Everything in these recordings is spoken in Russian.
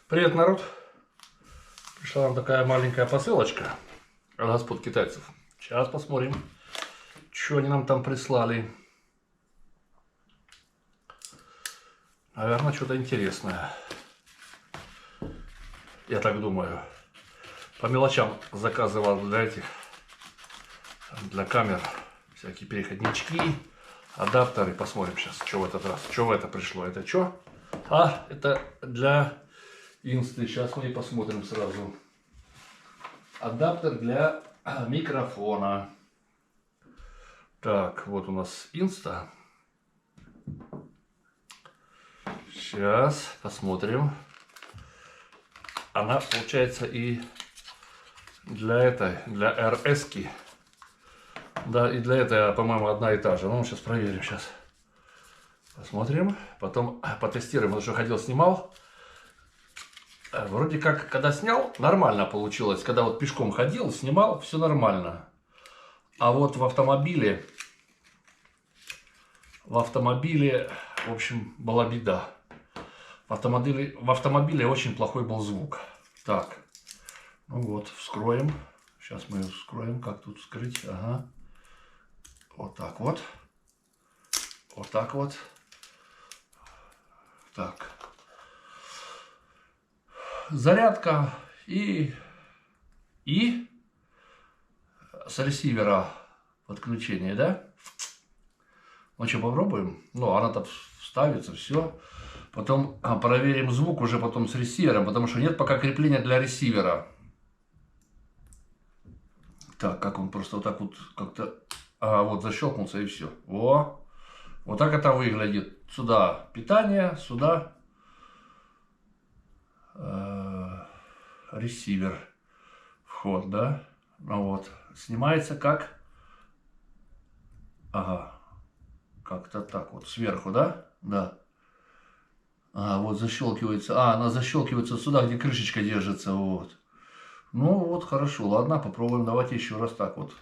Привет, народ! Пришла нам такая маленькая посылочка от господ китайцев. Сейчас посмотрим, что они нам там прислали. Наверное, что-то интересное. Я так думаю. По мелочам заказывал для камер всякие переходнички, адаптеры. Посмотрим сейчас, что в этот раз. Что в это пришло? Это что? А, это для инсты. Сейчас мы и посмотрим сразу. Адаптер для микрофона. Так, вот у нас инста. Сейчас посмотрим. Она получается и для RS-ки. Да, и для этой, по-моему, одна и та же. Ну, сейчас проверим сейчас. Посмотрим. Потом потестируем. Потому что ходил, снимал. Вроде как, когда снял, нормально получилось. Когда вот пешком ходил, снимал, все нормально. А вот в автомобиле, в общем, была беда. В автомобиле очень плохой был звук. Так, ну вот, вскроем. Сейчас мы ее вскроем. Как тут вскрыть? Ага. Вот так вот. Вот так вот. Так. Зарядка и с ресивера подключение, да? Ну что, попробуем? Ну, она-то вставится, все. Потом проверим звук уже потом с ресивером, потому что нет пока крепления для ресивера. Так, как он просто вот так вот как-то... А, вот защелкнулся и все. О, вот так это выглядит. Сюда питание, сюда ресивер. Вход, да? Ну вот. Снимается как... Ага. Как-то так вот. Сверху, да? Да. А, вот защелкивается. А, она защелкивается сюда, где крышечка держится. Вот. Ну вот, хорошо. Ладно, попробуем. Давайте еще раз так вот.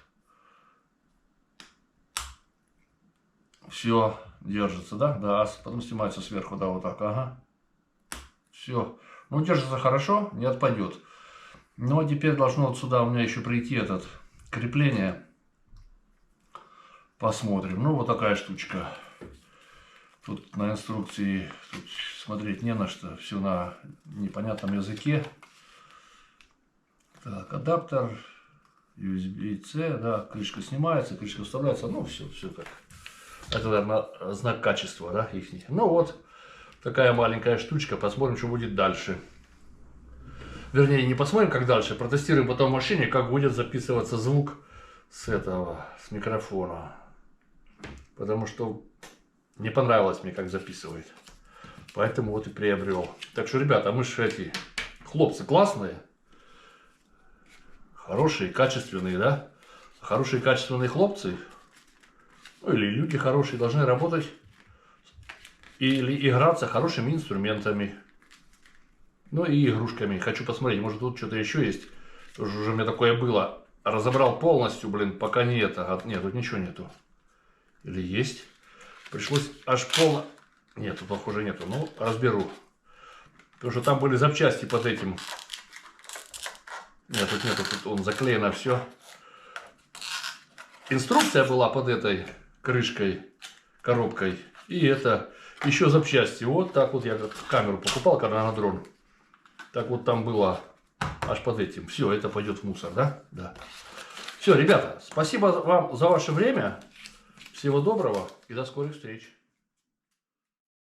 Все, держится, да? Да, потом снимается сверху, да, вот так. Ага. Все. Ну, держится хорошо, не отпадет. Ну, а теперь должно вот сюда у меня еще прийти этот крепление. Посмотрим. Ну, вот такая штучка. Тут на инструкции тут смотреть не на что. Все на непонятном языке. Так, адаптер. USB-C. Да, крышка снимается, крышка вставляется. Ну, все как. Это, наверное, знак качества, да, их. Ну, вот. Такая маленькая штучка. Посмотрим, что будет дальше. Вернее, не посмотрим, как дальше. Протестируем потом в машине, как будет записываться звук с микрофона. Потому что не понравилось мне, как записывает. Поэтому вот и приобрел. Так что, ребята, мы же хлопцы классные. Хорошие, качественные, да? Хорошие, качественные хлопцы. Ну, или люди хорошие должны работать. Или играться хорошими инструментами. Ну и игрушками. Хочу посмотреть, может тут что-то еще есть. Тоже уже у меня такое было. Разобрал полностью, блин, пока не это. Нет, тут ничего нету. Или есть. Пришлось аж полно... Нет, тут похоже нету. Ну, разберу. Потому что там были запчасти под этим. Нет, тут нету. Тут он заклеено все. Инструкция была под этой крышкой, коробкой. И это еще запчасти. Вот так вот я камеру покупал, когда на дрон. Так вот там было аж под этим. Все, это пойдет в мусор, да? Да. Все, ребята, спасибо вам за ваше время. Всего доброго и до скорых встреч.